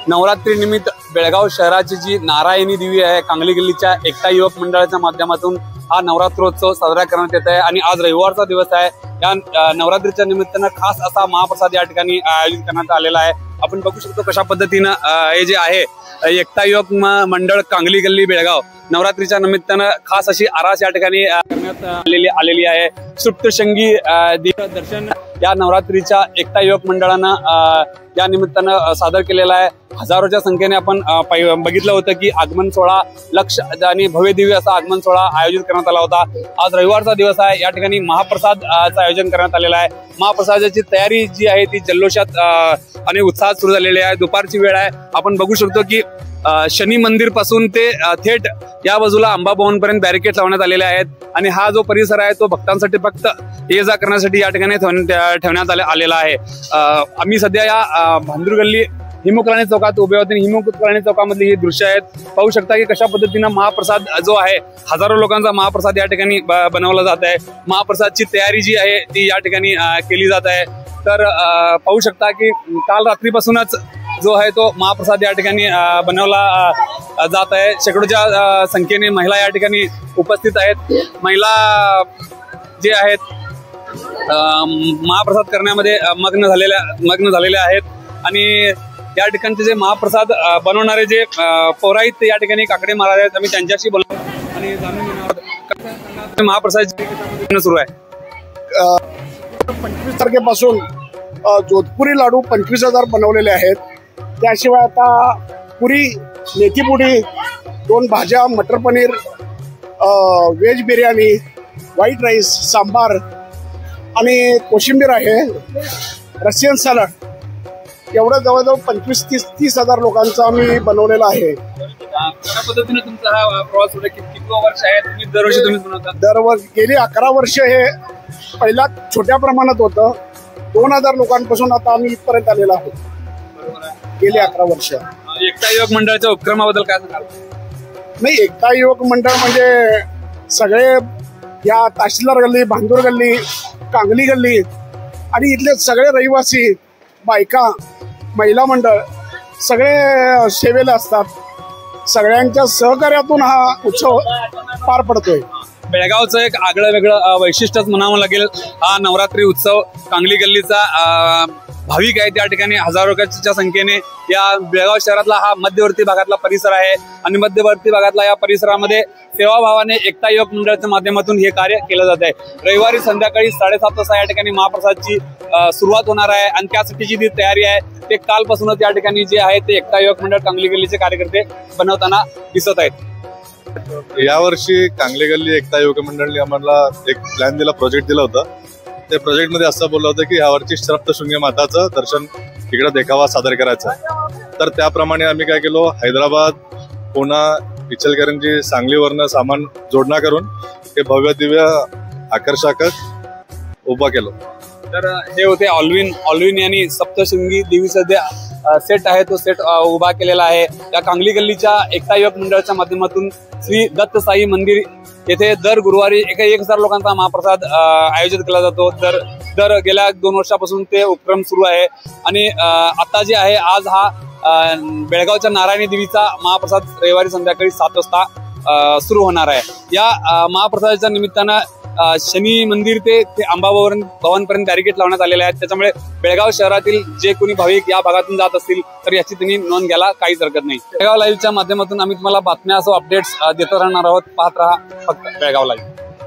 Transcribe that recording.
नवरात्री निमित्त बेळगाव शहराची जी नारायणी देवी आहे, कांगली गल्लीच्या एकता युवक मंडळाच्या माध्यमातून हा नवरात्रोत्सव साजरा करण्यात येत आहे आणि आज रविवारचा दिवस आहे। या नवरात्रीच्या निमित्तानं खास असा महाप्रसाद या ठिकाणी आयोजित करण्यात आलेला आहे। आपण बघू शकतो कशा पद्धतीनं हे जे आहे एकता युवक मंडळ कांगली गल्ली बेळगाव नवरात्रीच्या निमित्तानं खास अशी आरास या ठिकाणी करण्यात आलेली आहे। सप्तशृंगी दर्शन या नवरात्रीच्या एकता युवक मंडळानं या निमित्तानं सादर केलेला आहे। हजारोच्या संख्येने आपण बघितलं होतं की आगमन सोहळा लक्ष आणि भव्य दिव्य असा आगमन सोहळा आयोजित करण्यात आला होता। आज रविवारचा दिवस आहे, या ठिकाणी महाप्रसादचं आयोजन करण्यात आलेलं आहे। महाप्रसादाची तयारी जी आहे ती जल्लोषात आणि उत्साहात सुरू झालेली आहे। दुपारची वेळ आहे, आपण बघू शकतो की शनी मंदिर पासून ते थेट या बाजूला अंबाभवन पर्यंत बॅरिकेड लावण्यात आलेले आहेत आणि हा जो परिसर आहे तो भक्तांसाठी फक्त ये जा करण्यासाठी या ठिकाणी ठेवण्यात आलेला आहे। आम्ही सध्या या भांदूर गल्ली हिमुकलानी चौकात उभे होते। हिमुकलानी चौकामधली ही दृश्य आहेत, पाहू शकता की कशा पद्धतीनं महाप्रसाद जो आहे हजारो लोकांचा महाप्रसाद या ठिकाणी बनवला जात आहे। महाप्रसादची तयारी जी आहे ती या ठिकाणी केली जात आहे। तर पाहू शकता की काल रात्रीपासूनच जो आहे तो महाप्रसाद या ठिकाणी बनवला जात आहे। शेकडोच्या संख्येने महिला या ठिकाणी उपस्थित आहेत। महिला जे आहेत महाप्रसाद करण्यामध्ये मग्न झालेल्या आहेत आणि या ठिकाणचे जे महाप्रसाद बनवणारे जे पौराहित या ठिकाणी काकडे महाराज आहेत, आम्ही त्यांच्याशी बोलतो आणि जाणून घेणार महाप्रसाद सुरू आहे। 25 तारखेपासून जोधपुरी लाडू 25,000 बनवलेले आहेत। त्याशिवाय आता पुरी, मेथीपुरी, 2 भाज्या, matar paneer, veg biryani, white rice, sambar आणि कोशिंबीर आहे, रशियन सॅलड, एवढं जवळजवळ 25-30,000 लोकांचा आम्ही बनवलेला आहे। कशा पद्धतीने तुमचा हा प्रवास होता? किती वर्ष आहे तुम्ही दरवर्षी तुम्ही बनवता? दरवर्षी गेली 11 वर्ष हे पहिला छोट्या प्रमाणात होतं। 2000 लोकांपासून आता आम्ही इथपर्यंत आलेलो आहोत गेली 11 वर्ष। एकता युवक मंडळाच्या उपक्रमाबद्दल काय सांगाल? नाही, एकता युवक मंडळ म्हणजे सगळे या तहसीलदार गल्ली, भांदूर गल्ली, कांगली गल्ली आणि इथले सगळे रहिवासी, बायका, महिला मंडळ सगळे सेवेला असतात। सगळ्यांच्या सहकार्यातून हा उत्सव पार पडतोय। बेळगावचं एक आगळं वेगळं वैशिष्ट्यच म्हणावं लागेल हा नवरात्री उत्सव। कांगली गल्लीचा भाविक आहेत या ठिकाणी हजारोच्या संख्येने। या बेळगाव शहरातला हा मध्यवर्ती भागातला परिसर आहे आणि मध्यवर्ती भागातला या परिसरामध्ये सेवाभावाने एकता युवक मंडळाच्या माध्यमातून हे कार्य केलं जात आहे। रविवारी संध्याकाळी 7:30 वाजता या ठिकाणी महाप्रसादची सुरुवात होणार आहे आणि त्यासाठीची जी तयारी आहे ते कालपासूनच या ठिकाणी जे आहे ते एकता युवक मंडळ कांगली गल्लीचे कार्यकर्ते बनवताना दिसत आहेत। यावर्षी कांगली गल्ली एकता युवक मंडळाने आम्हाला एक प्लॅन दिला, प्रोजेक्ट दिला होता। ते प्रोजेक्ट मध्ये असं बोललं होतं की यावर्षी सप्तशृंगी माताचं दर्शन इकडे देखावा सादर करायचा। तर त्याप्रमाणे आम्ही काय केलो, हैदराबाद, पुणे, इचलकरंजी, सांगलीवरनं सामान जोडणा करून हे भव्य दिव्य आकर्षक उभा केलं। तर हे होते ऑलविन यांनी सप्तशृंगी देवी सध्या सेट आहे तो सेट उभा केलेला आहे। या कांगली गल्लीच्या एकता युवक मंडळाच्या माध्यमातून श्री दत्त साई मंदिर येथे दर गुरुवारी 1000 लोकांचा महाप्रसाद आयोजित केला जातो। दर गेल्या 2 वर्षापासून ते उपक्रम सुरू आहे आणि आता जे आहे आज हा बेळगावच्या नारायणी देवीचा महाप्रसाद रविवारी संध्याकाळी 7 वाजता सुरू होणार आहे। या महाप्रसादाच्या निमित्तानं शनी मंदिर ते अंबाभवन पर्यंत बॅरिकेड लावण्यात आलेले आहेत। त्याच्यामुळे बेळगाव शहरातील जे कोणी भाविक या भागातून जात असतील तर याची त्यांनी नोंद घ्यायला काहीच हरकत नाही। बेळगाव लाईव्हच्या माध्यमातून आम्ही तुम्हाला बातम्या अपडेट्स देत राहणार आहोत। पाहत राहा फक्त बेळगाव लाईव्ह।